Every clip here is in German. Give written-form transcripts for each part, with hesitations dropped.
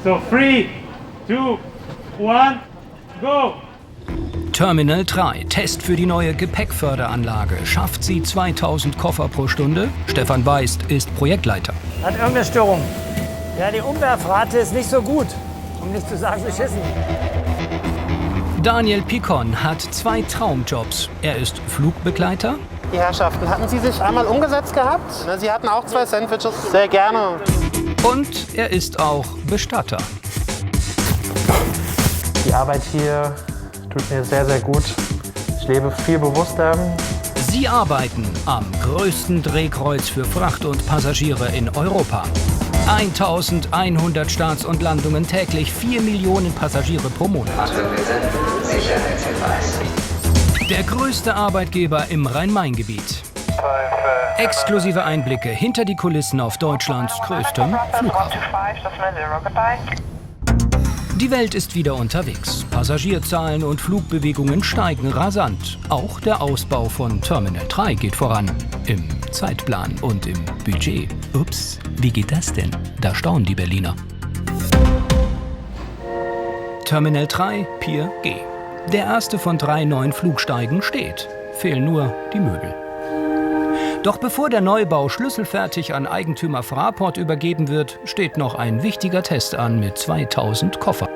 So 3, 2, 1, go! Terminal 3, Test für die neue Gepäckförderanlage. Schafft sie 2000 Koffer pro Stunde? Stefan Weist ist Projektleiter. Hat irgendeine Störung. Ja, die Umwerfrate ist nicht so gut, um nicht zu sagen beschissen. Daniel Picon hat 2 Traumjobs. Er ist Flugbegleiter. Die Herrschaften, hatten Sie sich einmal umgesetzt gehabt? Sie hatten auch 2 Sandwiches. Sehr gerne. Und er ist auch Bestatter. Die Arbeit hier tut mir sehr, sehr gut. Ich lebe viel bewusster. Sie arbeiten am größten Drehkreuz für Fracht und Passagiere in Europa. 1100 Starts und Landungen täglich, 4 Millionen Passagiere pro Monat. Der größte Arbeitgeber im Rhein-Main-Gebiet. Exklusive Einblicke hinter die Kulissen auf Deutschlands größtem Flughafen. Die Welt ist wieder unterwegs. Passagierzahlen und Flugbewegungen steigen rasant. Auch der Ausbau von Terminal 3 geht voran. Im Zeitplan und im Budget. Ups, wie geht das denn? Da staunen die Berliner. Terminal 3, Pier G. Der erste von 3 neuen Flugsteigen steht. Fehlen nur die Möbel. Doch bevor der Neubau schlüsselfertig an Eigentümer Fraport übergeben wird, steht noch ein wichtiger Test an mit 2000 Koffern.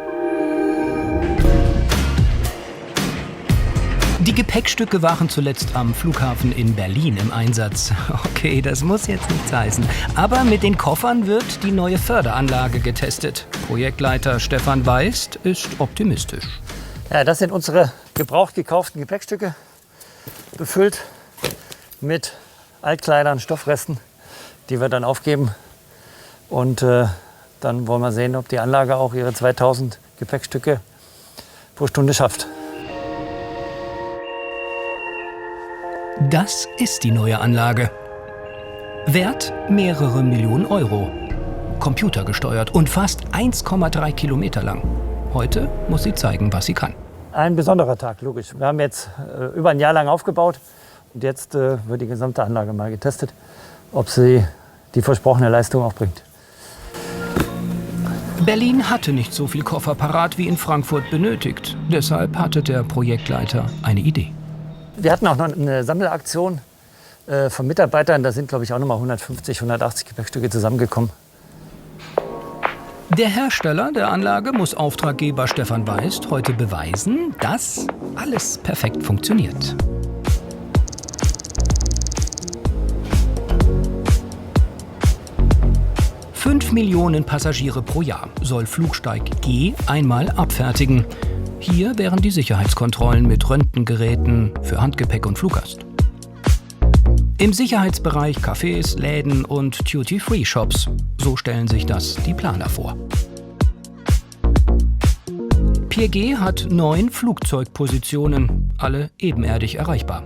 Die Gepäckstücke waren zuletzt am Flughafen in Berlin im Einsatz. Okay, das muss jetzt nichts heißen. Aber mit den Koffern wird die neue Förderanlage getestet. Projektleiter Stefan Weist ist optimistisch. Ja, das sind unsere gebraucht gekauften Gepäckstücke, befüllt mit Altkleidern, Stoffresten, die wir dann aufgeben. Und dann wollen wir sehen, ob die Anlage auch ihre 2000 Gepäckstücke pro Stunde schafft. Das ist die neue Anlage. Wert mehrere Millionen Euro. Computergesteuert und fast 1,3 Kilometer lang. Heute muss sie zeigen, was sie kann. Ein besonderer Tag, logisch. Wir haben jetzt über ein Jahr lang aufgebaut. Und jetzt wird die gesamte Anlage mal getestet, ob sie die versprochene Leistung auch bringt. Berlin hatte nicht so viel Koffer parat wie in Frankfurt benötigt. Deshalb hatte der Projektleiter eine Idee. Wir hatten auch noch eine Sammelaktion von Mitarbeitern. Da sind, glaube ich, auch noch mal 150, 180 Gepäckstücke zusammengekommen. Der Hersteller der Anlage muss Auftraggeber Stefan Weist heute beweisen, dass alles perfekt funktioniert. Fünf Millionen Passagiere pro Jahr soll Flugsteig G einmal abfertigen. Hier wären die Sicherheitskontrollen mit Röntgengeräten für Handgepäck und Fluggast. Im Sicherheitsbereich Cafés, Läden und Duty-Free-Shops. So stellen sich das die Planer vor. Pier G hat 9 Flugzeugpositionen, alle ebenerdig erreichbar.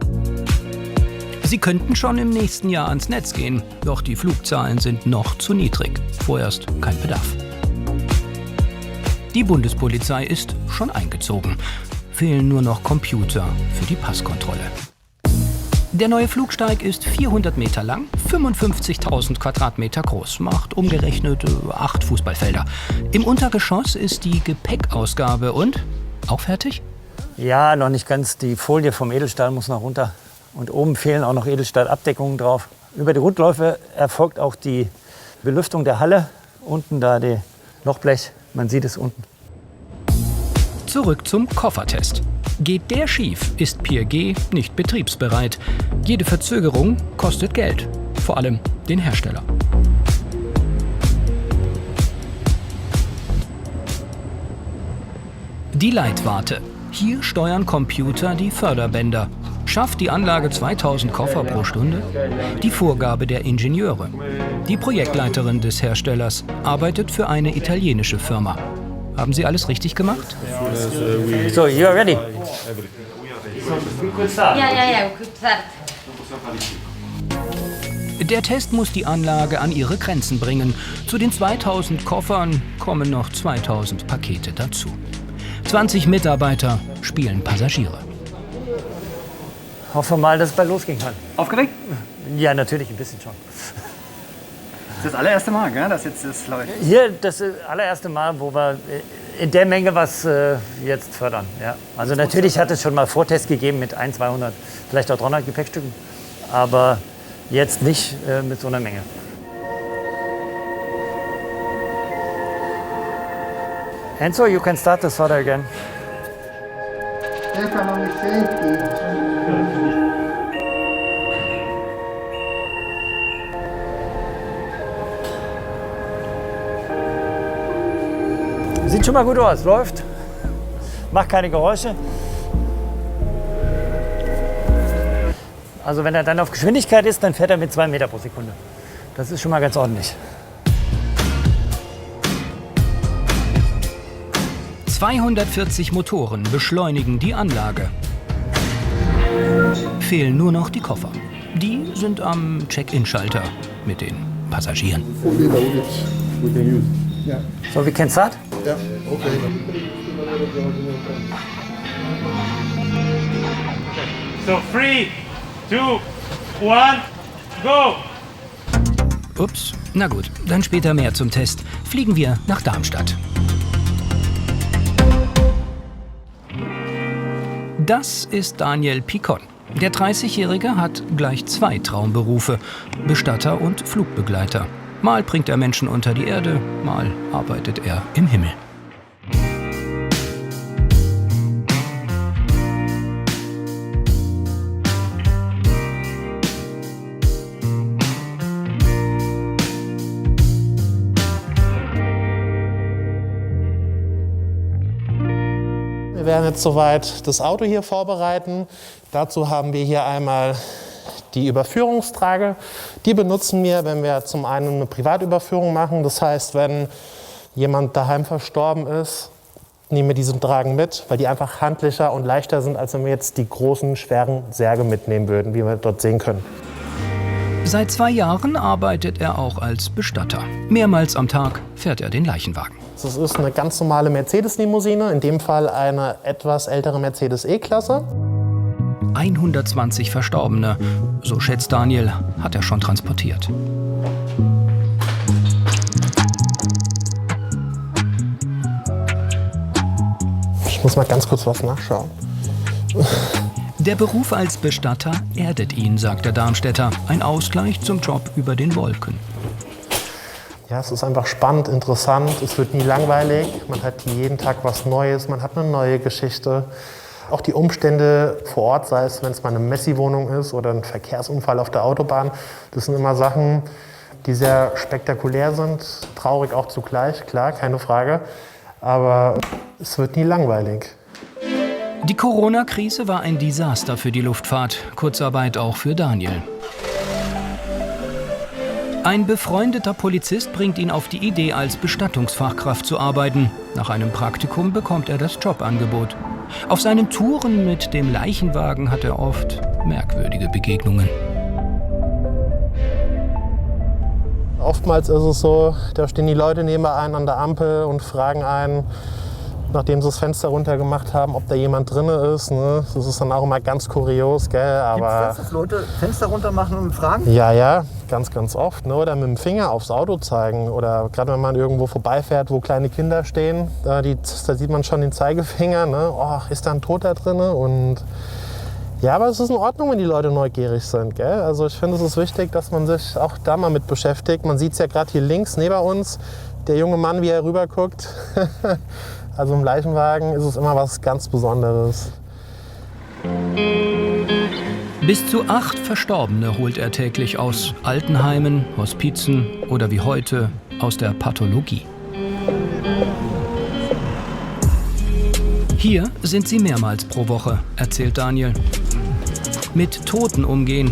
Sie könnten schon im nächsten Jahr ans Netz gehen, doch die Flugzahlen sind noch zu niedrig. Vorerst kein Bedarf. Die Bundespolizei ist schon eingezogen. Fehlen nur noch Computer für die Passkontrolle. Der neue Flugsteig ist 400 Meter lang, 55.000 Quadratmeter groß, macht umgerechnet 8 Fußballfelder. Im Untergeschoss ist die Gepäckausgabe und auch fertig? Ja, noch nicht ganz. Die Folie vom Edelstahl muss noch runter. Und oben fehlen auch noch Edelstahlabdeckungen drauf. Über die Rundläufe erfolgt auch die Belüftung der Halle. Unten da die Lochblech, man sieht es unten. Zurück zum Koffertest. Geht der schief, ist Pier G nicht betriebsbereit. Jede Verzögerung kostet Geld, vor allem den Hersteller. Die Leitwarte. Hier steuern Computer die Förderbänder. Schafft die Anlage 2000 Koffer pro Stunde? Die Vorgabe der Ingenieure. Die Projektleiterin des Herstellers arbeitet für eine italienische Firma. Haben Sie alles richtig gemacht? So, you are ready? Yeah, we could start. Der Test muss die Anlage an ihre Grenzen bringen. Zu den 2000 Koffern kommen noch 2000 Pakete dazu. 20 Mitarbeiter spielen Passagiere. Hoffen wir mal, dass es bald losgehen kann. Aufgeregt? Ja, natürlich ein bisschen schon. Das ist das allererste Mal, gell, dass jetzt das läuft? Hier das allererste Mal, wo wir in der Menge was jetzt fördern. Ja. Also natürlich hat es schon mal Vortests gegeben mit 100, 200, vielleicht auch 300 Gepäckstücken, aber jetzt nicht mit so einer Menge. Enzo, you can start the sorter again. Economic safety. Sieht schon mal gut aus, läuft, macht keine Geräusche. Also wenn er dann auf Geschwindigkeit ist, dann fährt er mit 2 Meter pro Sekunde. Das ist schon mal ganz ordentlich. 240 Motoren beschleunigen die Anlage. Fehlen nur noch die Koffer. Die sind am Check-in-Schalter mit den Passagieren. So, we can start? Ja, okay. So 3, 2, 1, go! Ups, na gut, dann später mehr zum Test. Fliegen wir nach Darmstadt. Das ist Daniel Picon. Der 30-Jährige hat gleich 2 Traumberufe: Bestatter und Flugbegleiter. Mal bringt er Menschen unter die Erde, mal arbeitet er im Himmel. Wir werden jetzt soweit das Auto hier vorbereiten. Dazu haben wir hier einmal die Überführungstrage. Die benutzen wir, wenn wir zum einen eine Privatüberführung machen. Das heißt, wenn jemand daheim verstorben ist, nehmen wir diesen Tragen mit, weil die einfach handlicher und leichter sind, als wenn wir jetzt die großen, schweren Särge mitnehmen würden, wie wir dort sehen können. Seit 2 Jahren arbeitet er auch als Bestatter. Mehrmals am Tag fährt er den Leichenwagen. Das ist eine ganz normale Mercedes-Limousine, in dem Fall eine etwas ältere Mercedes E-Klasse. 120 Verstorbene, so schätzt Daniel, hat er schon transportiert. Ich muss mal ganz kurz was nachschauen. Der Beruf als Bestatter erdet ihn, sagt der Darmstädter. Ein Ausgleich zum Job über den Wolken. Ja, es ist einfach spannend, interessant, es wird nie langweilig. Man hat jeden Tag was Neues, man hat eine neue Geschichte. Auch die Umstände vor Ort, sei es, wenn es mal eine Messi-Wohnung ist oder ein Verkehrsunfall auf der Autobahn, das sind immer Sachen, die sehr spektakulär sind, traurig auch zugleich, klar, keine Frage. Aber es wird nie langweilig. Die Corona-Krise war ein Desaster für die Luftfahrt, Kurzarbeit auch für Daniel. Ein befreundeter Polizist bringt ihn auf die Idee, als Bestattungsfachkraft zu arbeiten. Nach einem Praktikum bekommt er das Jobangebot. Auf seinen Touren mit dem Leichenwagen hat er oft merkwürdige Begegnungen. Oftmals ist es so, da stehen die Leute neben einen an der Ampel und fragen einen, nachdem sie das Fenster runtergemacht haben, ob da jemand drin ist. Ne? Das ist dann auch immer ganz kurios, gell? Aber Gibt's das, dass Leute Fenster runter machen und fragen? ja, ganz oft. Ne? Oder mit dem Finger aufs Auto zeigen. Oder gerade wenn man irgendwo vorbeifährt, wo kleine Kinder stehen, da sieht man schon den Zeigefinger. Ne? Oh, ist da ein Toter drin? Und ja, aber es ist in Ordnung, wenn die Leute neugierig sind. Gell? Also ich finde, es ist wichtig, dass man sich auch da mal mit beschäftigt. Man sieht es ja gerade hier links neben uns, der junge Mann, wie er rüber guckt. Also im Leichenwagen ist es immer was ganz Besonderes. Bis zu 8 Verstorbene holt er täglich aus Altenheimen, Hospizen oder wie heute aus der Pathologie. Hier sind sie mehrmals pro Woche, erzählt Daniel. Mit Toten umgehen,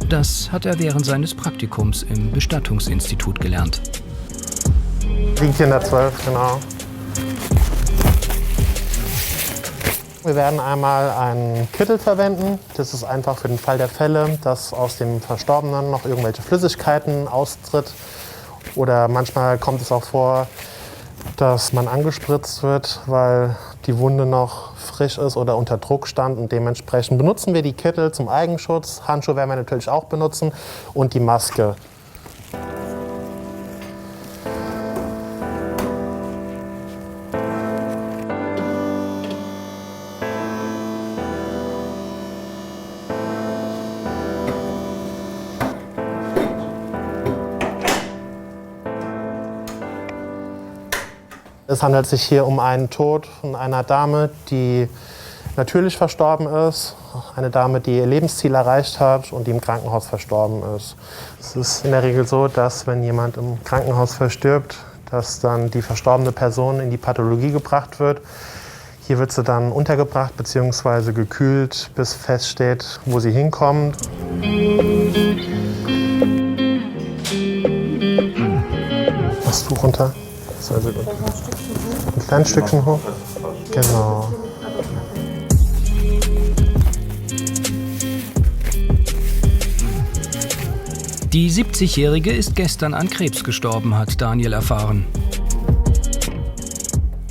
das hat er während seines Praktikums im Bestattungsinstitut gelernt. Liegt hier in der 12, genau. Wir werden einmal einen Kittel verwenden. Das ist einfach für den Fall der Fälle, dass aus dem Verstorbenen noch irgendwelche Flüssigkeiten austritt. Oder manchmal kommt es auch vor, dass man angespritzt wird, weil die Wunde noch frisch ist oder unter Druck stand. Und dementsprechend benutzen wir die Kittel zum Eigenschutz. Handschuhe werden wir natürlich auch benutzen und die Maske. Es handelt sich hier um einen Tod von einer Dame, die natürlich verstorben ist. Eine Dame, die ihr Lebensziel erreicht hat und die im Krankenhaus verstorben ist. Es ist in der Regel so, dass wenn jemand im Krankenhaus verstirbt, dass dann die verstorbene Person in die Pathologie gebracht wird. Hier wird sie dann untergebracht bzw. gekühlt, bis feststeht, wo sie hinkommt. Das Tuch runter. Das ist also gut. Ein kleines Stückchen hoch. Genau. Die 70-Jährige ist gestern an Krebs gestorben, hat Daniel erfahren.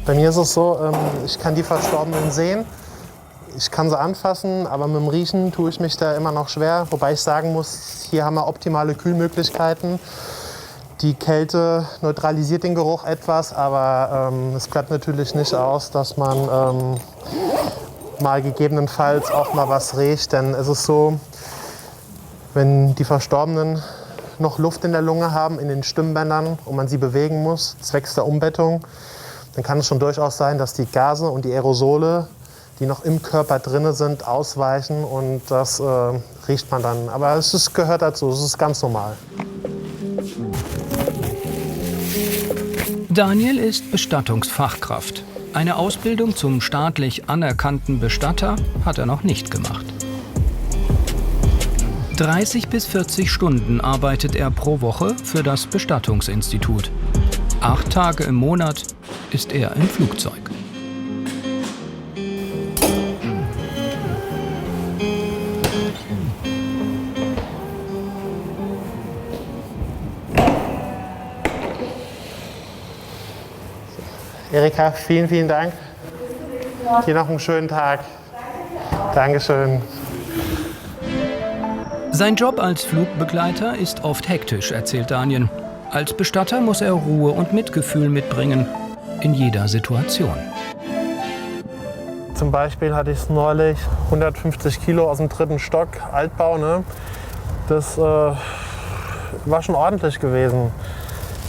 Bei mir ist es so, ich kann die Verstorbenen sehen. Ich kann sie anfassen, aber mit dem Riechen tue ich mich da immer noch schwer. Wobei ich sagen muss, hier haben wir optimale Kühlmöglichkeiten. Die Kälte neutralisiert den Geruch etwas, aber es bleibt natürlich nicht aus, dass man mal gegebenenfalls auch mal was riecht. Denn es ist so, wenn die Verstorbenen noch Luft in der Lunge haben, in den Stimmbändern und man sie bewegen muss, zwecks der Umbettung, dann kann es schon durchaus sein, dass die Gase und die Aerosole, die noch im Körper drin sind, ausweichen und das riecht man dann. Aber es gehört dazu, es ist ganz normal. Daniel ist Bestattungsfachkraft. Eine Ausbildung zum staatlich anerkannten Bestatter hat er noch nicht gemacht. 30 bis 40 Stunden arbeitet er pro Woche für das Bestattungsinstitut. 8 Tage im Monat ist er im Flugzeug. Erika, vielen, vielen Dank. Dir noch einen schönen Tag. Dankeschön. Sein Job als Flugbegleiter ist oft hektisch, erzählt Daniel. Als Bestatter muss er Ruhe und Mitgefühl mitbringen, in jeder Situation. Zum Beispiel hatte ich es neulich, 150 Kilo aus dem 3. Stock, Altbau. Ne? Das war schon ordentlich gewesen.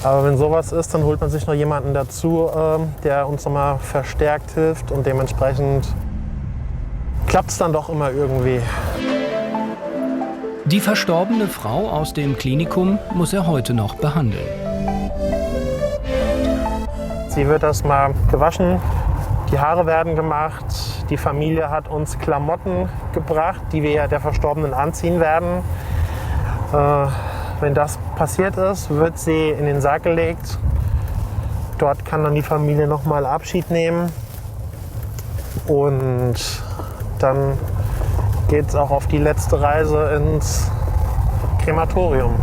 Aber wenn sowas ist, dann holt man sich noch jemanden dazu, der uns nochmal verstärkt hilft. Und dementsprechend klappt es dann doch immer irgendwie. Die verstorbene Frau aus dem Klinikum muss er heute noch behandeln. Sie wird erstmal gewaschen, die Haare werden gemacht. Die Familie hat uns Klamotten gebracht, die wir der Verstorbenen anziehen werden. Wenn das passiert ist, wird sie in den Sarg gelegt. Dort kann dann die Familie nochmal Abschied nehmen. Und dann geht es auch auf die letzte Reise ins Krematorium.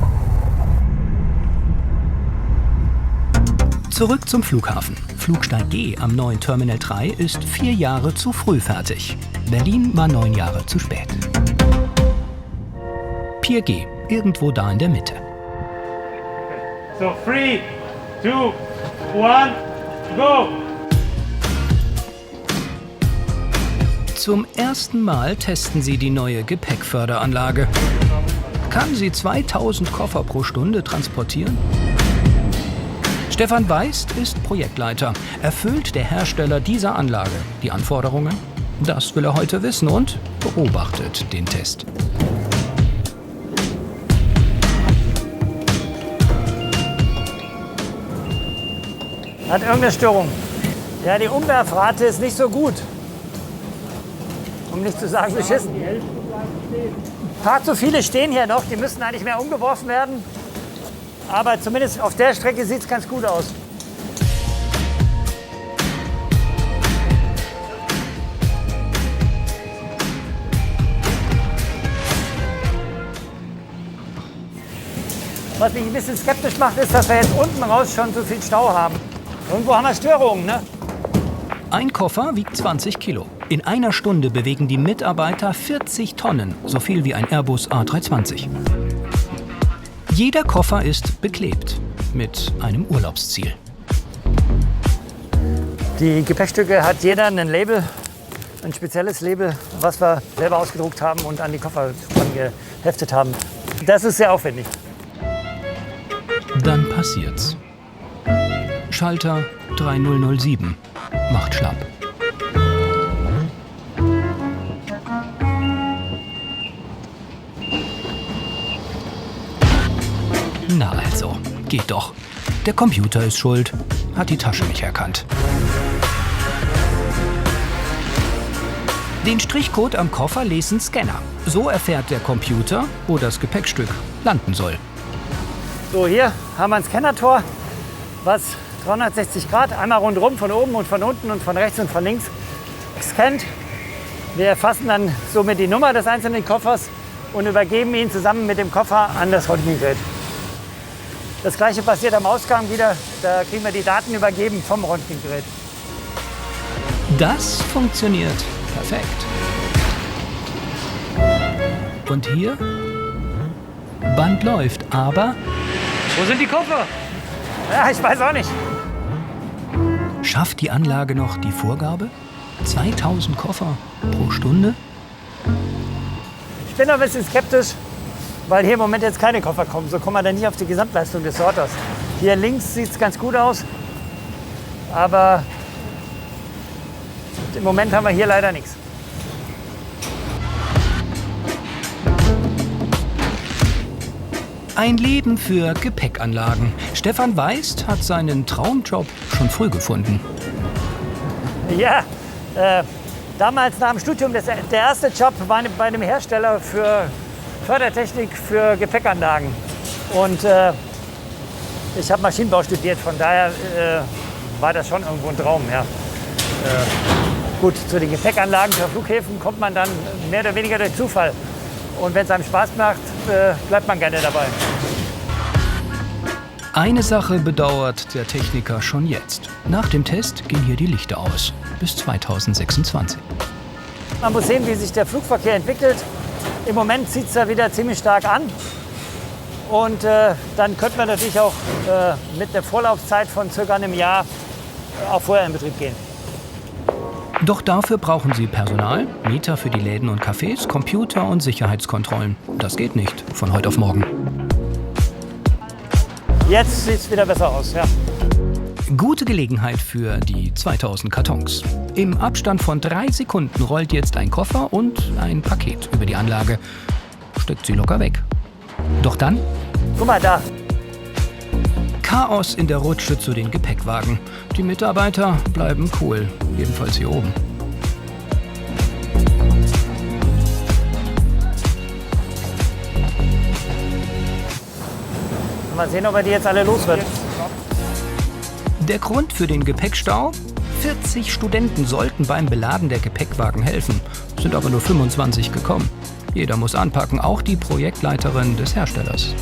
Zurück zum Flughafen. Flugsteig G am neuen Terminal 3 ist 4 Jahre zu früh fertig. Berlin war 9 Jahre zu spät. Pier G, irgendwo da in der Mitte. So 3, 2, 1, go! Zum ersten Mal testen sie die neue Gepäckförderanlage. Kann sie 2000 Koffer pro Stunde transportieren? Stefan Weist ist Projektleiter. Erfüllt der Hersteller dieser Anlage die Anforderungen? Das will er heute wissen und beobachtet den Test. Hat irgendeine Störung. Ja, die Umwerfrate ist nicht so gut. Um nicht zu sagen beschissen. Ein paar zu viele stehen hier noch, die müssen eigentlich mehr umgeworfen werden. Aber zumindest auf der Strecke sieht es ganz gut aus. Was mich ein bisschen skeptisch macht, ist, dass wir jetzt unten raus schon so viel Stau haben. Irgendwo haben wir Störungen, ne? Ein Koffer wiegt 20 Kilo. In einer Stunde bewegen die Mitarbeiter 40 Tonnen, so viel wie ein Airbus A320. Jeder Koffer ist beklebt mit einem Urlaubsziel. Die Gepäckstücke hat jeder ein Label, ein spezielles Label, was wir selber ausgedruckt haben und an die Koffer geheftet haben. Das ist sehr aufwendig. Dann passiert's. Schalter 3007. Macht schlapp. Na also, geht doch. Der Computer ist schuld. Hat die Tasche nicht erkannt. Den Strichcode am Koffer lesen Scanner. So erfährt der Computer, wo das Gepäckstück landen soll. So, hier haben wir ein Scannertor, was 360 Grad, einmal rundherum, von oben und von unten und von rechts und von links scannt. Wir erfassen dann somit die Nummer des einzelnen Koffers und übergeben ihn zusammen mit dem Koffer an das Röntgengerät. Das gleiche passiert am Ausgang wieder, da kriegen wir die Daten übergeben vom Röntgengerät. Das funktioniert perfekt. Und hier? Band läuft, aber Wo sind die Koffer? Ja, ich weiß auch nicht. schafft die Anlage noch die Vorgabe? 2000 Koffer pro Stunde? Ich bin ein bisschen skeptisch, weil hier im Moment jetzt keine Koffer kommen. So kommen wir dann nicht auf die Gesamtleistung des Sorters. Hier links sieht es ganz gut aus, aber im Moment haben wir hier leider nichts. Ein Leben für Gepäckanlagen. Stefan Weist hat seinen Traumjob schon früh gefunden. Ja, damals nach dem Studium, der erste Job war bei einem Hersteller für Fördertechnik für Gepäckanlagen. Und ich habe Maschinenbau studiert, von daher war das schon irgendwo ein Traum. Ja. Gut, zu den Gepäckanlagen für Flughäfen kommt man dann mehr oder weniger durch Zufall. Und wenn es einem Spaß macht, bleibt man gerne dabei. Eine Sache bedauert der Techniker schon jetzt. Nach dem Test gehen hier die Lichter aus. Bis 2026. Man muss sehen, wie sich der Flugverkehr entwickelt. Im Moment zieht es da wieder ziemlich stark an. Und dann könnte man natürlich auch mit einer Vorlaufzeit von circa einem Jahr auch vorher in Betrieb gehen. Doch dafür brauchen sie Personal, Mieter für die Läden und Cafés, Computer und Sicherheitskontrollen. Das geht nicht von heute auf morgen. Jetzt sieht es wieder besser aus, ja. Gute Gelegenheit für die 2000 Kartons. Im Abstand von 3 Sekunden rollt jetzt ein Koffer und ein Paket über die Anlage. Steckt sie locker weg. Doch dann Guck mal da. Chaos in der Rutsche zu den Gepäckwagen. Die Mitarbeiter bleiben cool, jedenfalls hier oben. Mal sehen, ob er die jetzt alle los wird. Der Grund für den Gepäckstau? 40 Studenten sollten beim Beladen der Gepäckwagen helfen, sind aber nur 25 gekommen. Jeder muss anpacken, auch die Projektleiterin des Herstellers.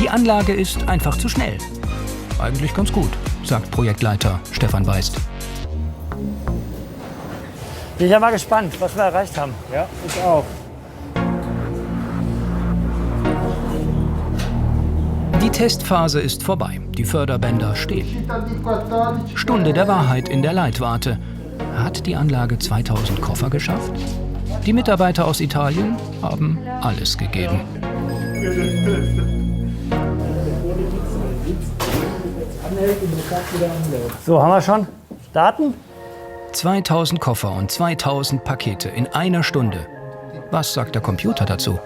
Die Anlage ist einfach zu schnell. Eigentlich ganz gut, sagt Projektleiter Stefan Weist. Bin ich ja mal gespannt, was wir erreicht haben. Ja, ich auch. Die Testphase ist vorbei. Die Förderbänder stehen. Stunde der Wahrheit in der Leitwarte. Hat die Anlage 2000 Koffer geschafft? Die Mitarbeiter aus Italien haben alles gegeben. So, haben wir schon Daten? 2000 Koffer und 2000 Pakete in einer Stunde. Was sagt der Computer dazu?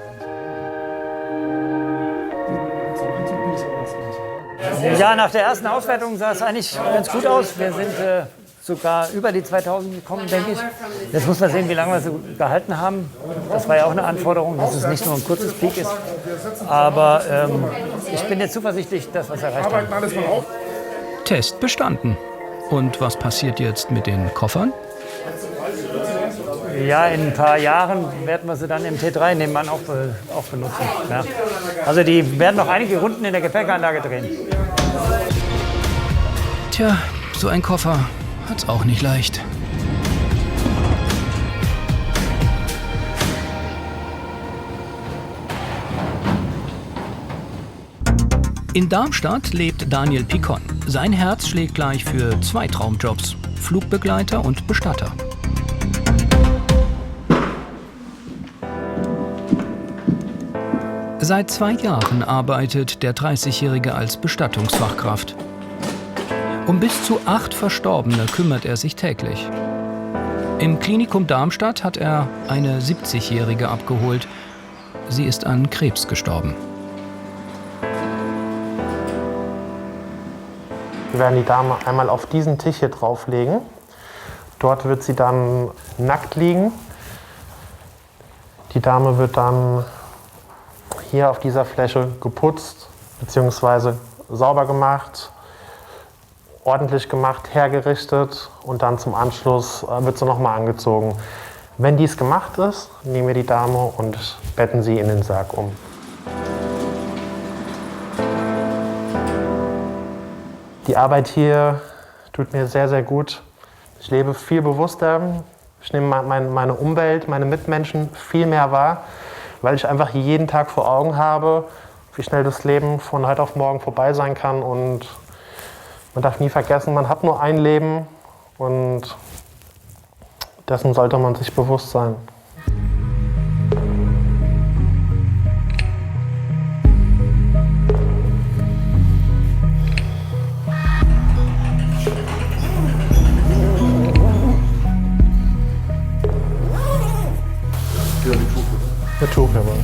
Ja, nach der ersten Auswertung sah es eigentlich ganz gut aus. Wir sind sogar über die 2000 gekommen, denke ich. Jetzt muss man sehen, wie lange wir sie gehalten haben. Das war ja auch eine Anforderung, dass es nicht nur ein kurzes Peak ist. Aber ich bin jetzt zuversichtlich, dass wir es erreicht haben. Test bestanden. Und was passiert jetzt mit den Koffern? Ja, in ein paar Jahren werden wir sie dann im T3 nebenan auch benutzen. Ja. Also die werden noch einige Runden in der Gepäckanlage drehen. Tja, so ein Koffer hat's auch nicht leicht. In Darmstadt lebt Daniel Picon. Sein Herz schlägt gleich für 2 Traumjobs: Flugbegleiter und Bestatter. Seit 2 Jahren arbeitet der 30-Jährige als Bestattungsfachkraft. Um bis zu 8 Verstorbene kümmert er sich täglich. Im Klinikum Darmstadt hat er eine 70-Jährige abgeholt. Sie ist an Krebs gestorben. Wir werden die Dame einmal auf diesen Tisch hier drauflegen. Dort wird sie dann nackt liegen. Die Dame wird dann hier auf dieser Fläche geputzt bzw. sauber gemacht, ordentlich gemacht, hergerichtet und dann zum Anschluss wird sie nochmal angezogen. Wenn dies gemacht ist, nehmen wir die Dame und betten sie in den Sarg um. Die Arbeit hier tut mir sehr, sehr gut. Ich lebe viel bewusster. Ich nehme meine Umwelt, meine Mitmenschen viel mehr wahr, weil ich einfach jeden Tag vor Augen habe, wie schnell das Leben von heute auf morgen vorbei sein kann. Und man darf nie vergessen, man hat nur ein Leben und dessen sollte man sich bewusst sein. Mit Tuch, jawohl.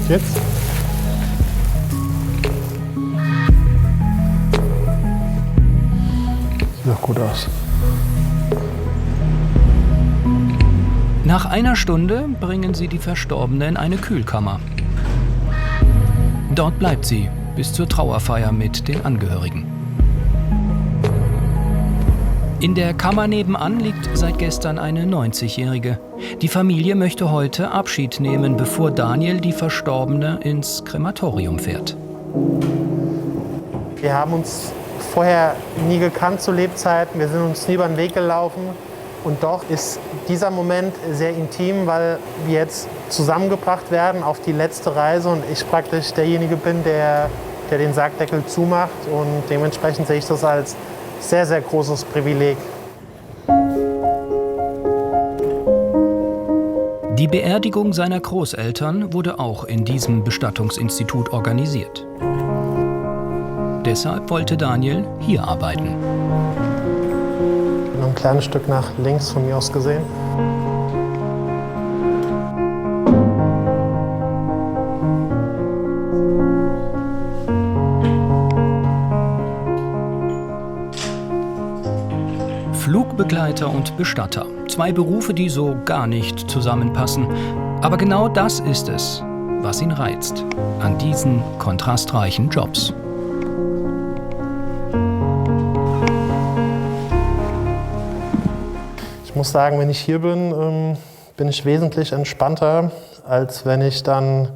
Jetzt? Sieht doch gut aus. Nach einer Stunde bringen sie die Verstorbene in eine Kühlkammer. Dort bleibt sie bis zur Trauerfeier mit den Angehörigen. In der Kammer nebenan liegt seit gestern eine 90-Jährige. Die Familie möchte heute Abschied nehmen, bevor Daniel die Verstorbene ins Krematorium fährt. Wir haben uns vorher nie gekannt zu Lebzeiten, wir sind uns nie über den Weg gelaufen. Und doch ist dieser Moment sehr intim, weil wir jetzt zusammengebracht werden auf die letzte Reise und ich praktisch derjenige bin, der den Sargdeckel zumacht. Und dementsprechend sehe ich das als sehr, sehr großes Privileg. Die Beerdigung seiner Großeltern wurde auch in diesem Bestattungsinstitut organisiert. Deshalb wollte Daniel hier arbeiten. Noch ein kleines Stück nach links von mir aus gesehen. Flugbegleiter und Bestatter. 2 Berufe, die so gar nicht zusammenpassen. Aber genau das ist es, was ihn reizt an diesen kontrastreichen Jobs. Ich muss sagen, wenn ich hier bin, bin ich wesentlich entspannter, als wenn ich dann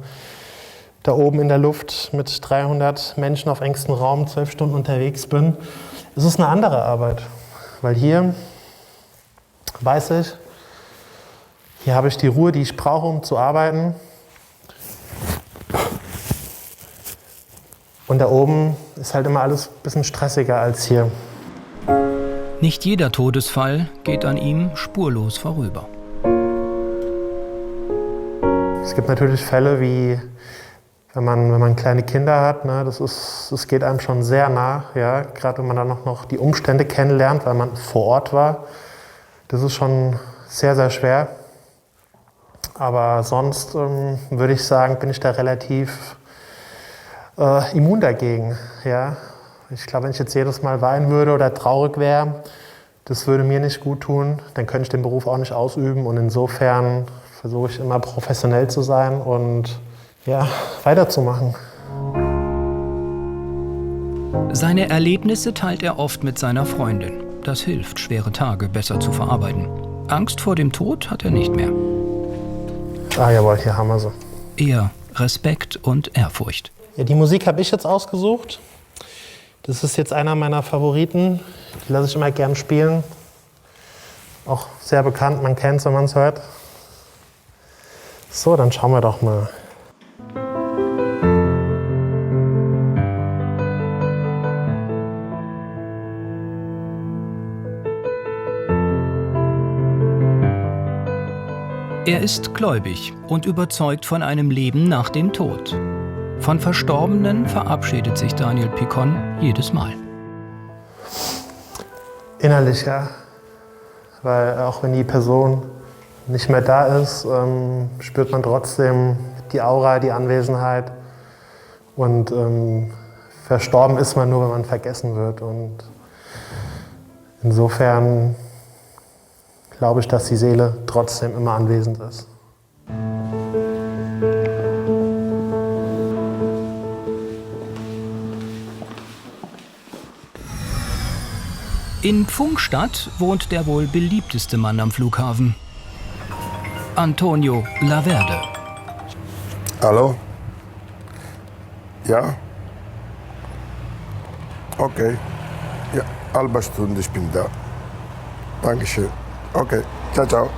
da oben in der Luft mit 300 Menschen auf engstem Raum 12 Stunden unterwegs bin. Es ist eine andere Arbeit, weil hier weiß ich, hier habe ich die Ruhe, die ich brauche, um zu arbeiten. Und da oben ist halt immer alles ein bisschen stressiger als hier. Nicht jeder Todesfall geht an ihm spurlos vorüber. Es gibt natürlich Fälle wie, wenn man kleine Kinder hat, ne, das geht einem schon sehr nah, ja, gerade wenn man dann noch die Umstände kennenlernt, weil man vor Ort war. Das ist schon sehr, sehr schwer. Aber sonst würde ich sagen, bin ich da relativ immun dagegen. Ja. Ich glaube, wenn ich jetzt jedes Mal weinen würde oder traurig wäre, das würde mir nicht gut tun. Dann könnte ich den Beruf auch nicht ausüben. Und insofern versuche ich immer professionell zu sein und ja, weiterzumachen. Seine Erlebnisse teilt er oft mit seiner Freundin. Das hilft, schwere Tage besser zu verarbeiten. Angst vor dem Tod hat er nicht mehr. Ah jawohl, hier haben wir sie. Eher Respekt und Ehrfurcht. Ja, die Musik habe ich jetzt ausgesucht. Das ist jetzt einer meiner Favoriten. Die lasse ich immer gern spielen. Auch sehr bekannt, man kennt es, wenn man es hört. So, dann schauen wir doch mal. Er ist gläubig und überzeugt von einem Leben nach dem Tod. Von Verstorbenen verabschiedet sich Daniel Picon jedes Mal. Innerlich, ja. Weil auch wenn die Person nicht mehr da ist, spürt man trotzdem die Aura, die Anwesenheit. Und verstorben ist man nur, wenn man vergessen wird. Und insofern glaube ich, dass die Seele trotzdem immer anwesend ist. In Pfungstadt wohnt der wohl beliebteste Mann am Flughafen. Antonio Laverde. Hallo? Ja? Okay. Ja, halbe Stunde, ich bin da. Dankeschön. Okay, ciao, ciao.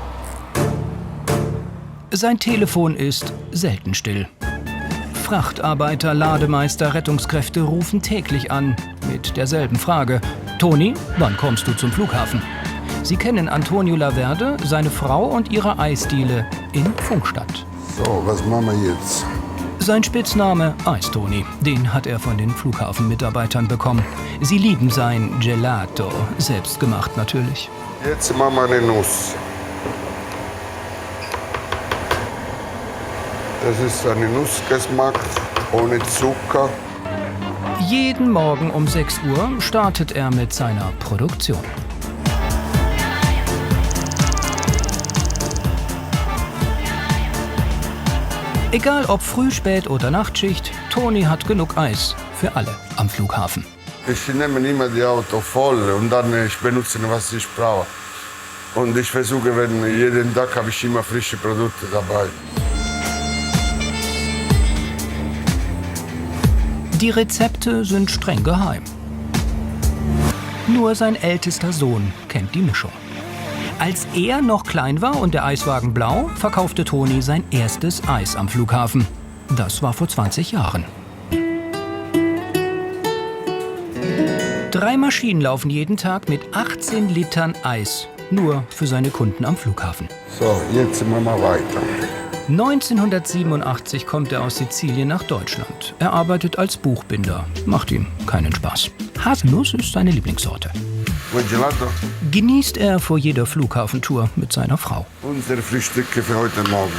Sein Telefon ist selten still. Frachtarbeiter, Lademeister, Rettungskräfte rufen täglich an mit derselben Frage. Toni, wann kommst du zum Flughafen? Sie kennen Antonio Laverde, seine Frau und ihre Eisdiele in Pfungstadt. So, was machen wir jetzt? Sein Spitzname Eistoni, den hat er von den Flughafenmitarbeitern bekommen. Sie lieben sein Gelato, selbstgemacht natürlich. Jetzt machen wir eine Nuss. Das ist eine Nussgeschmack ohne Zucker. Jeden Morgen um 6 Uhr startet er mit seiner Produktion. Egal ob Früh-, Spät- oder Nachtschicht, Toni hat genug Eis für alle am Flughafen. Ich nehme immer die Auto voll und dann ich benutze, was ich brauche. Und ich versuche, jeden Tag habe ich immer frische Produkte dabei. Die Rezepte sind streng geheim. Nur sein ältester Sohn kennt die Mischung. Als er noch klein war und der Eiswagen blau, verkaufte Toni sein erstes Eis am Flughafen. Das war vor 20 Jahren. 3 Maschinen laufen jeden Tag mit 18 Litern Eis, nur für seine Kunden am Flughafen. So, jetzt machen wir weiter. 1987 kommt er aus Sizilien nach Deutschland. Er arbeitet als Buchbinder. Macht ihm keinen Spaß. Haselnuss ist seine Lieblingssorte. Gelato? Genießt er vor jeder Flughafentour mit seiner Frau. Unsere Frühstücke für heute Morgen.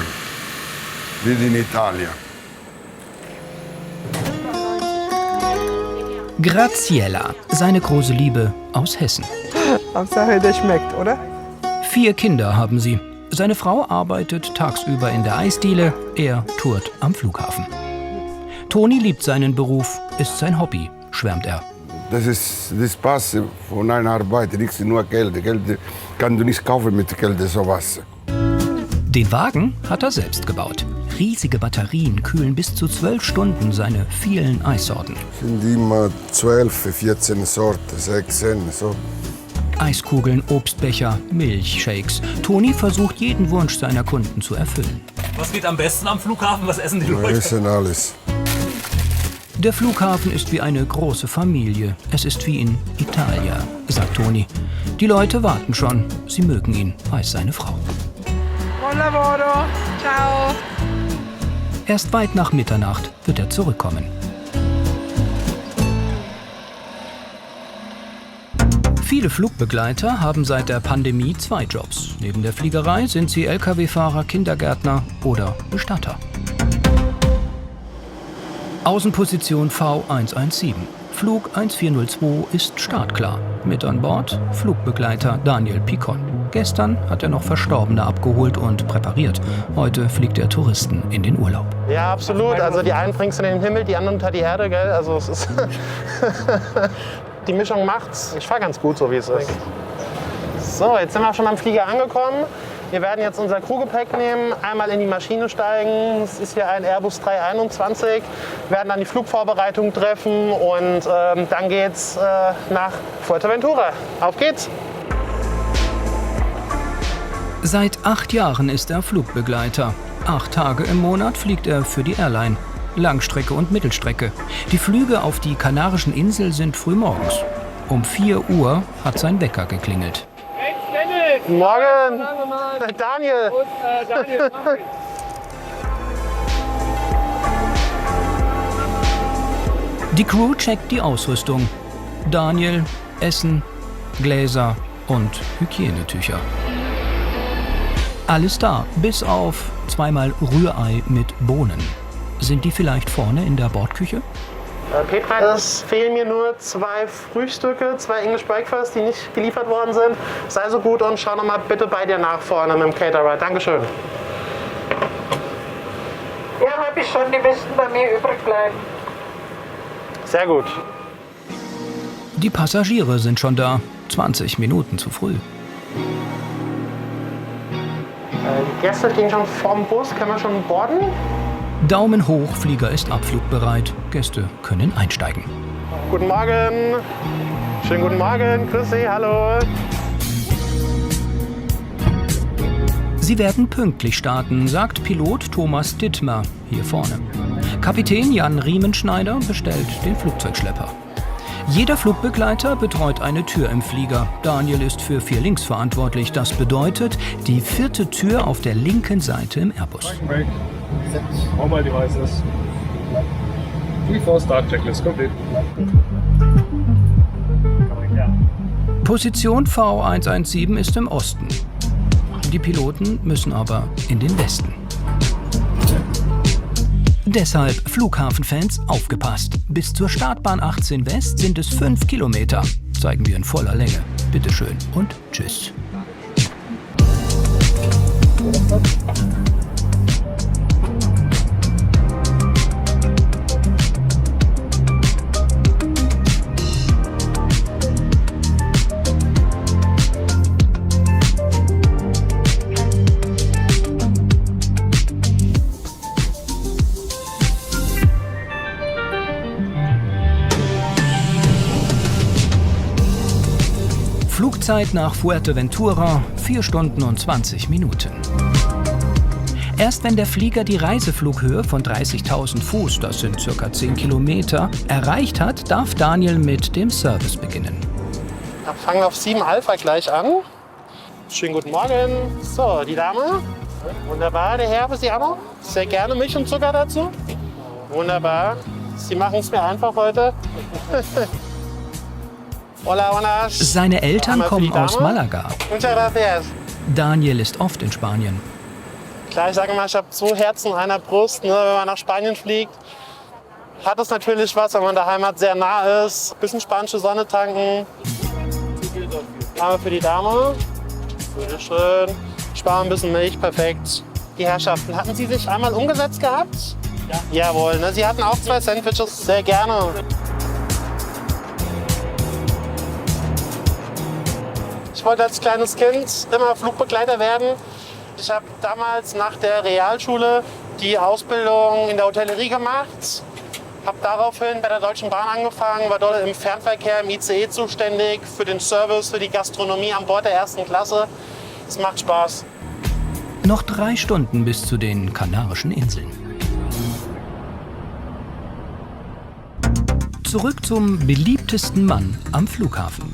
Wie in Italien. Graziella, seine große Liebe aus Hessen. Hauptsache, der schmeckt, oder? 4 Kinder haben sie. Seine Frau arbeitet tagsüber in der Eisdiele, er tourt am Flughafen. Toni liebt seinen Beruf, ist sein Hobby, schwärmt er. Das ist das Spaß von einer Arbeit, nicht nur Geld. Geld kann du nicht kaufen mit Geld, sowas. Den Wagen hat er selbst gebaut. Riesige Batterien kühlen bis zu 12 Stunden seine vielen Eissorten. Es sind immer 12, 14 Sorten, 16, so. Eiskugeln, Obstbecher, Milchshakes. Toni versucht, jeden Wunsch seiner Kunden zu erfüllen. Was geht am besten am Flughafen? Was essen die Wir Leute? essen alles. Der Flughafen ist wie eine große Familie. Es ist wie in Italia, sagt Toni. Die Leute warten schon. Sie mögen ihn, weiß seine Frau. Buon lavoro. Ciao. Erst weit nach Mitternacht wird er zurückkommen. Viele Flugbegleiter haben seit der Pandemie 2 Jobs. Neben der Fliegerei sind sie Lkw-Fahrer, Kindergärtner oder Bestatter. Außenposition V117. Flug 1402 ist startklar. Mit an Bord Flugbegleiter Daniel Picon. Gestern hat er noch Verstorbene abgeholt und präpariert. Heute fliegt er Touristen in den Urlaub. Ja, absolut. Also die einen bringst du in den Himmel, die anderen unter die Erde, gell? Also es ist die Mischung macht's. Ich fahre ganz gut, so wie es ist. So, jetzt sind wir schon am Flieger angekommen. Wir werden jetzt unser Crewgepäck nehmen, einmal in die Maschine steigen. Es ist hier ein Airbus 321. Wir werden dann die Flugvorbereitung treffen und dann geht's nach Fuerteventura. Auf geht's! Seit 8 Jahren ist er Flugbegleiter. 8 Tage im Monat fliegt er für die Airline. Langstrecke und Mittelstrecke. Die Flüge auf die Kanarischen Inseln sind früh morgens. Um 4 Uhr hat sein Wecker geklingelt. Rechts, Dennis! Guten Morgen. Daniel. Die Crew checkt die Ausrüstung. Daniel, Essen, Gläser und Hygienetücher. Alles da, bis auf zweimal Rührei mit Bohnen. Sind die vielleicht vorne in der Bordküche? Petra, es fehlen mir nur 2 Frühstücke, 2 English Breakfast, die nicht geliefert worden sind. Sei so gut und schau noch mal bitte bei dir nach vorne mit dem Caterer. Dankeschön. Ja, hab ich schon. Die müssten bei mir übrig bleiben. Sehr gut. Die Passagiere sind schon da. 20 Minuten zu früh. Die Gäste stehen schon vorm Bus. Können wir schon boarden? Daumen hoch, Flieger ist abflugbereit. Gäste können einsteigen. Guten Morgen. Schönen guten Morgen. Grüß Sie, hallo. Sie werden pünktlich starten, sagt Pilot Thomas Dittmer hier vorne. Kapitän Jan Riemenschneider bestellt den Flugzeugschlepper. Jeder Flugbegleiter betreut eine Tür im Flieger. Daniel ist für 4 Links verantwortlich. Das bedeutet die 4. Tür auf der linken Seite im Airbus. All my devices. 3-4 start checklist complete. Position V117 ist im Osten. Die Piloten müssen aber in den Westen. Deshalb, Flughafenfans, aufgepasst. Bis zur Startbahn 18 West sind es 5 Kilometer. Zeigen wir in voller Länge. Bitteschön und tschüss. Flugzeit nach Fuerteventura 4 Stunden und 20 Minuten. Erst wenn der Flieger die Reiseflughöhe von 30.000 Fuß, das sind ca. 10 Kilometer, erreicht hat, darf Daniel mit dem Service beginnen. Wir fangen auf 7 Alpha gleich an. Schönen guten Morgen. So, die Dame. Wunderbar, der Herr für Sie auch noch. Sehr gerne Milch und Zucker dazu. Wunderbar. Sie machen es mir einfach heute. Hola, buenas. Seine Eltern kommen aus Malaga. Muchas gracias. Daniel ist oft in Spanien. Klar, ich sage mal, ich habe 2 Herzen in einer Brust. Ne? Wenn man nach Spanien fliegt, hat es natürlich was, wenn man der Heimat sehr nah ist. Bisschen spanische Sonne tanken. Einmal für die Dame. Bitte schön. Sparen ein bisschen Milch, perfekt. Die Herrschaften, hatten Sie sich einmal umgesetzt gehabt? Ja. Jawohl, ne? Sie hatten auch 2 Sandwiches. Sehr gerne. Ich wollte als kleines Kind immer Flugbegleiter werden. Ich habe damals nach der Realschule die Ausbildung in der Hotellerie gemacht. Habe daraufhin bei der Deutschen Bahn angefangen, war dort im Fernverkehr, im ICE zuständig, für den Service, für die Gastronomie an Bord der 1. Klasse. Es macht Spaß. Noch 3 Stunden bis zu den Kanarischen Inseln. Zurück zum beliebtesten Mann am Flughafen.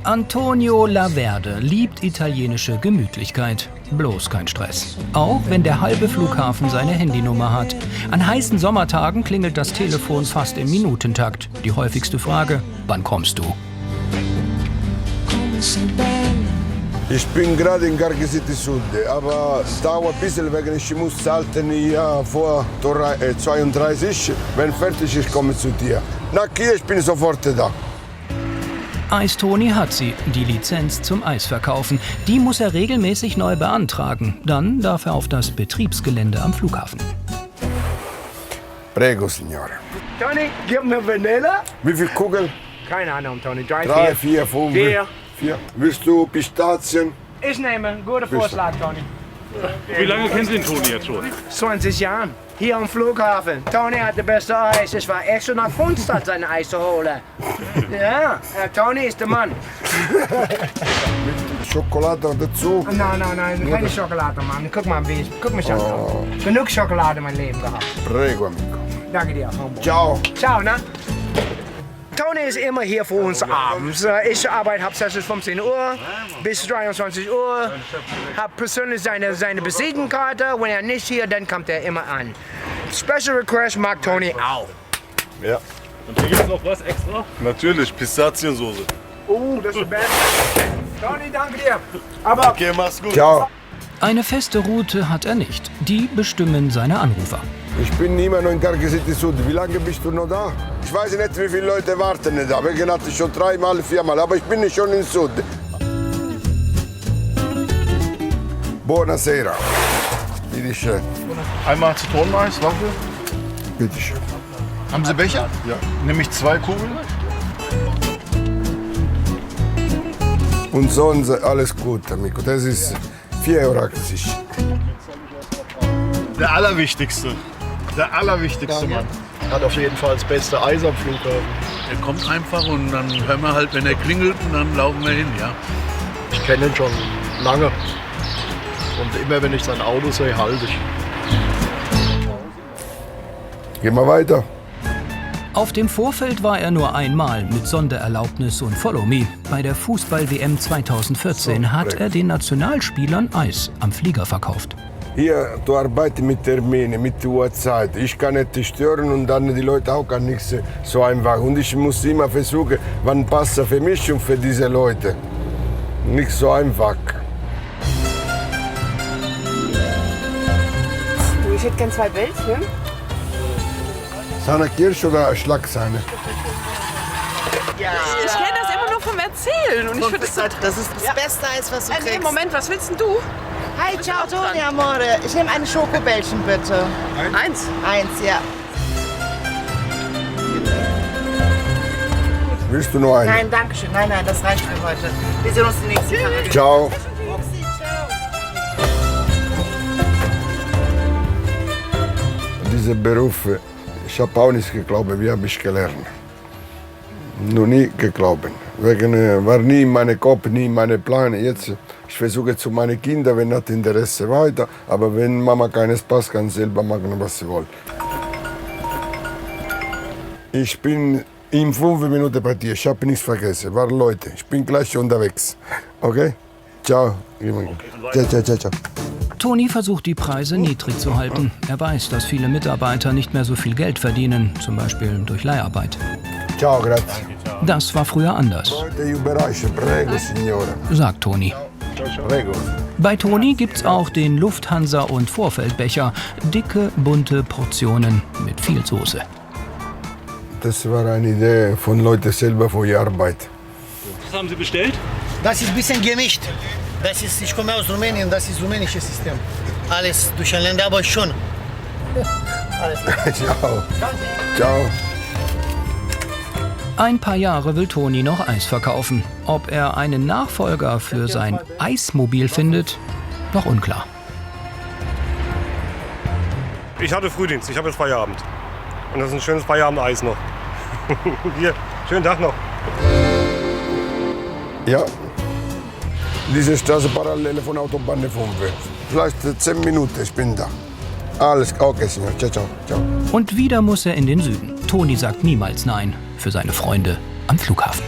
Antonio Laverde liebt italienische Gemütlichkeit. Bloß kein Stress. Auch wenn der halbe Flughafen seine Handynummer hat. An heißen Sommertagen klingelt das Telefon fast im Minutentakt. Die häufigste Frage: Wann kommst du? Ich bin gerade in Gargi City Sud, aber es dauert ein bisschen, wegen ich muss salten hier vor 32. Wenn fertig ist, komme ich zu dir. Nach hier, ich bin sofort da. Eistoni hat sie, die Lizenz zum Eisverkaufen. Die muss er regelmäßig neu beantragen. Dann darf er auf das Betriebsgelände am Flughafen. Prego, Signore. Tony, gib mir Vanille. Wie viel Kugeln? Keine Ahnung, Tony. 3, 4, 5. 4. Willst du Pistazien? Ich nehme. Guter Vorschlag, Tony. Wie lange kennen Sie den Toni jetzt schon? 20 Jahre. Hier am Flughafen. Tony hat das beste Eis. Es war extra nach Fundstadt sein Eis zu holen. Ja, Tony ist der Mann. Schokolade dazu? Nein, keine Schokolade, Mann. Guck mal, guck mich an. Genug Schokolade in meinem Leben gehabt. Prego, amico. Danke dir. Ciao. Ciao, ne? Tony ist immer hier für uns abends. Ich arbeite hauptsächlich 15 Uhr bis 23 Uhr. Habe persönlich seine Visitenkarte. Wenn er nicht hier, dann kommt er immer an. Special Request mag Tony auch. Ja. Und hier gibt es noch was extra? Natürlich, Pistaziensoße. Das ist best. Tony, danke dir. Aber Okay, mach's gut. Ciao. Eine feste Route hat er nicht. Die bestimmen seine Anrufer. Ich bin immer noch in Gargi City Sud. Wie lange bist du noch da? Ich weiß nicht, wie viele Leute warten da. Wegen hatte ich schon 3-mal, 4-mal, aber ich bin schon in Sud. Buonasera. Bitte schön. Einmal Zitroneneis, Waffel. Bitte schön. Haben Sie Becher? Ja. Nehme ich 2 Kugeln. Und sonst alles gut, amico. Das ist 4,80 €. Der allerwichtigste. Der allerwichtigste Mann. Hat auf jeden Fall das beste Eis am Flughafen. Er kommt einfach und dann hören wir halt, wenn er klingelt und dann laufen wir hin, ja. Ich kenne ihn schon lange. Und immer wenn ich sein Auto sehe, halte ich. Gehen wir weiter. Auf dem Vorfeld war er nur einmal mit Sondererlaubnis und Follow Me. Bei der Fußball-WM 2014 hat er den Nationalspielern Eis am Flieger verkauft. Hier, du arbeitest mit Terminen, mit Uhrzeit. Ich kann nicht stören und dann die Leute auch gar nichts so einfach. Und ich muss immer versuchen, wann passt für mich und für diese Leute. Nicht so einfach. Ich hätte gern 2 Bällchen. Sahne Kirsch oder Schlagsahne? Ja. Ich kenne das immer nur vom Erzählen. Und ich finde Das ist das beste Eis, was du kriegst. Moment, was willst denn du? Hi, ciao, Toni, amore. Ich nehme eine Schokobällchen, bitte. 1? 1, ja. Willst du noch einen? Nein, danke schön. Nein, das reicht für heute. Wir sehen uns die nächsten Tage. Ciao. Diese Berufe, ich habe auch nicht geglaubt, wie habe ich gelernt. Noch nie geglaubt. Wegen, war nie in meinem Kopf, nie in meinen Plänen. Jetzt, ich versuche zu meinen Kindern, wenn hat Interesse weiter. Aber wenn Mama keinen Spaß kann, selber machen, was sie will. Ich bin in 5 Minuten bei dir. Ich habe nichts vergessen. War Leute, ich bin gleich unterwegs. Okay? Ciao. Ciao. Toni versucht, die Preise niedrig zu halten. Er weiß, dass viele Mitarbeiter nicht mehr so viel Geld verdienen, zum Beispiel durch Leiharbeit. Ciao, grazie. Das war früher anders, Prego, signore. sagt Toni. Prego. Bei Toni gibt's auch den Lufthansa- und Vorfeldbecher. Dicke, bunte Portionen mit viel Soße. Das war eine Idee von Leuten selber für die Arbeit. Was haben Sie bestellt? Das ist ein bisschen gemischt. Ich komme aus Rumänien, das ist das rumänische System. Alles durcheinander, aber schon. Ciao. Ciao. Ein paar Jahre will Toni noch Eis verkaufen. Ob er einen Nachfolger für sein Eismobil findet, noch unklar. Ich hatte Frühdienst, ich habe jetzt Feierabend. Und das ist ein schönes Feierabendeis noch. Hier, schönen Tag noch. Ja. Diese Straße parallel von Autobahn 5. Vielleicht 10 Minuten, ich bin da. Alles okay, Signor. Ciao. Und wieder muss er in den Süden. Toni sagt niemals Nein für seine Freunde am Flughafen.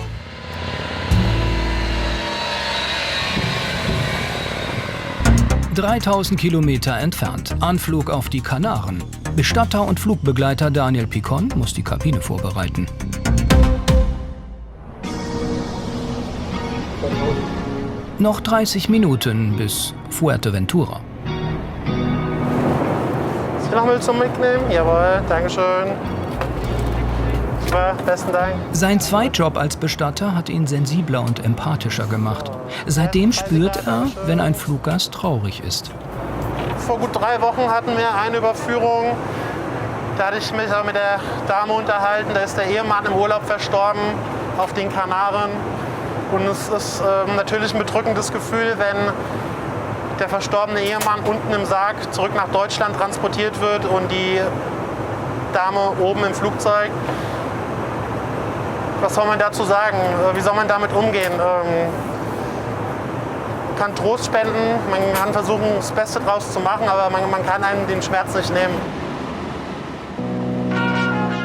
...3000 Kilometer entfernt, Anflug auf die Kanaren. Bestatter und Flugbegleiter Daniel Picon muss die Kabine vorbereiten. Noch 30 Minuten bis Fuerteventura. Ist hier noch Müll zum Mitnehmen? Jawohl, Dankeschön. Super, besten Dank. Sein Zweitjob als Bestatter hat ihn sensibler und empathischer gemacht. Seitdem spürt er, wenn ein Fluggast traurig ist. Vor gut 3 Wochen hatten wir eine Überführung. Da hatte ich mich mit der Dame unterhalten. Da ist der Ehemann im Urlaub verstorben auf den Kanaren. Und es ist natürlich ein bedrückendes Gefühl, wenn der verstorbene Ehemann unten im Sarg zurück nach Deutschland transportiert wird und die Dame oben im Flugzeug. Was soll man dazu sagen? Wie soll man damit umgehen? Man kann Trost spenden, man kann versuchen, das Beste draus zu machen, aber man kann einem den Schmerz nicht nehmen.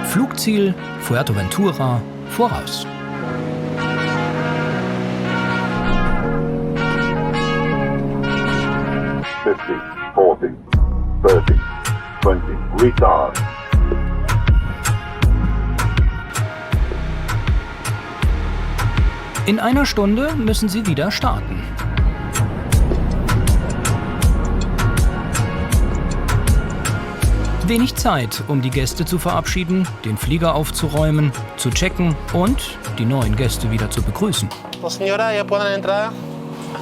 Flugziel Fuerteventura voraus. $50, $40, $30, $20, retard. In einer Stunde müssen sie wieder starten. Wenig Zeit, um die Gäste zu verabschieden, den Flieger aufzuräumen, zu checken und die neuen Gäste wieder zu begrüßen. Señora, ya pueden entrar.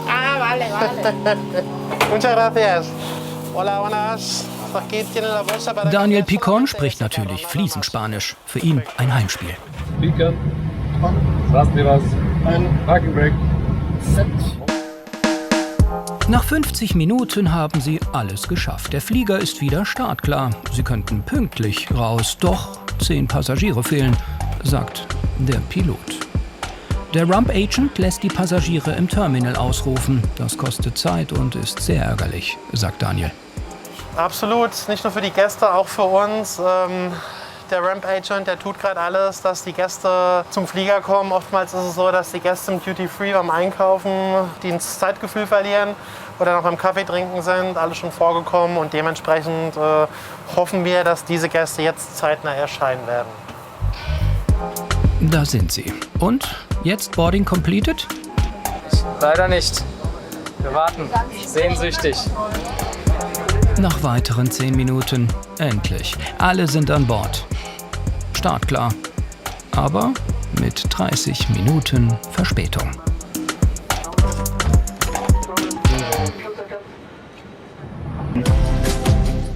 Ah, vale, vale. Muchas gracias. Hola, buenas. Aquí tienen la bolsa para... Daniel Picón spricht natürlich fließend Spanisch. Für ihn ein Heimspiel. Picón. Sagst mir was? Ein Parking Break. Nach 50 Minuten haben sie alles geschafft. Der Flieger ist wieder startklar. Sie könnten pünktlich raus, doch 10 Passagiere fehlen, sagt der Pilot. Der Rump Agent lässt die Passagiere im Terminal ausrufen. Das kostet Zeit und ist sehr ärgerlich, sagt Daniel. Absolut, nicht nur für die Gäste, auch für uns. Der Ramp Agent, der tut gerade alles, dass die Gäste zum Flieger kommen. Oftmals ist es so, dass die Gäste im Duty Free beim Einkaufen das Zeitgefühl verlieren oder noch beim Kaffee trinken sind. Alles schon vorgekommen und dementsprechend hoffen wir, dass diese Gäste jetzt zeitnah erscheinen werden. Da sind sie. Und jetzt Boarding completed? Leider nicht. Wir warten sehnsüchtig. Nach weiteren 10 Minuten endlich. Alle sind an Bord. Startklar. Aber mit 30 Minuten Verspätung.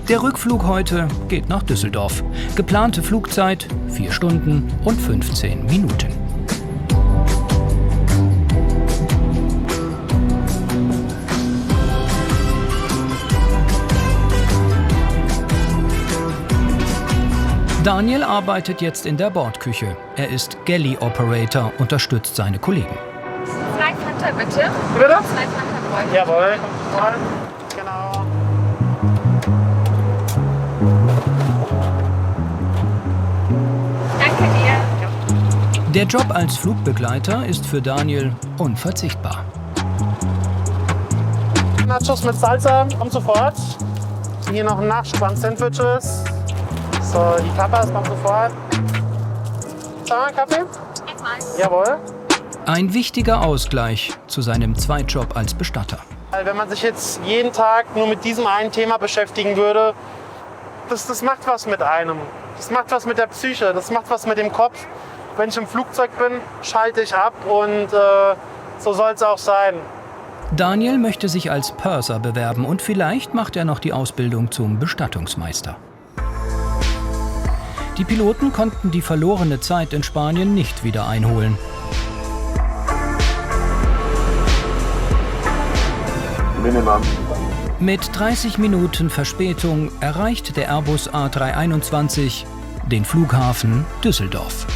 Der Rückflug heute geht nach Düsseldorf. Geplante Flugzeit 4 Stunden und 15 Minuten. Daniel arbeitet jetzt in der Bordküche. Er ist Galley Operator, unterstützt seine Kollegen. Flight Fanta bitte. Bitte? Flight Fanta bräuchte. Jawohl. Genau. Danke dir. Der Job als Flugbegleiter ist für Daniel unverzichtbar. Nachos mit Salsa, kommt sofort. Hier noch ein Nachspann Sandwiches. So, die Tapas kommt sofort. So, Kaffee? Jawohl. Ein wichtiger Ausgleich zu seinem Zweitjob als Bestatter. Wenn man sich jetzt jeden Tag nur mit diesem einen Thema beschäftigen würde, das macht was mit einem. Das macht was mit der Psyche, das macht was mit dem Kopf. Wenn ich im Flugzeug bin, schalte ich ab und so soll es auch sein. Daniel möchte sich als Purser bewerben und vielleicht macht er noch die Ausbildung zum Bestattungsmeister. Die Piloten konnten die verlorene Zeit in Spanien nicht wieder einholen. Minimum. Mit 30 Minuten Verspätung erreicht der Airbus A321 den Flughafen Düsseldorf.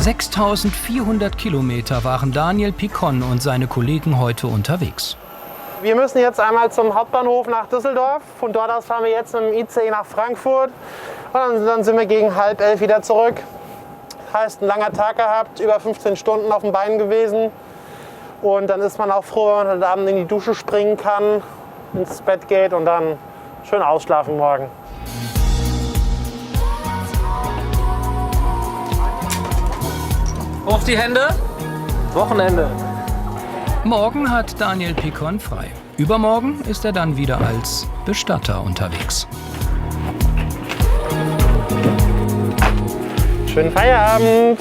...6.400 Kilometer waren Daniel Picón und seine Kollegen heute unterwegs. Wir müssen jetzt einmal zum Hauptbahnhof nach Düsseldorf. Von dort aus fahren wir jetzt mit dem ICE nach Frankfurt. Und dann sind wir gegen 10:30 wieder zurück. Heißt, ein langer Tag gehabt, über 15 Stunden auf dem Bein gewesen. Und dann ist man auch froh, wenn man heute Abend in die Dusche springen kann, ins Bett geht und dann schön ausschlafen morgen. Hoch die Hände. Wochenende. Morgen hat Daniel Picón frei. Übermorgen ist er dann wieder als Bestatter unterwegs. Schönen Feierabend!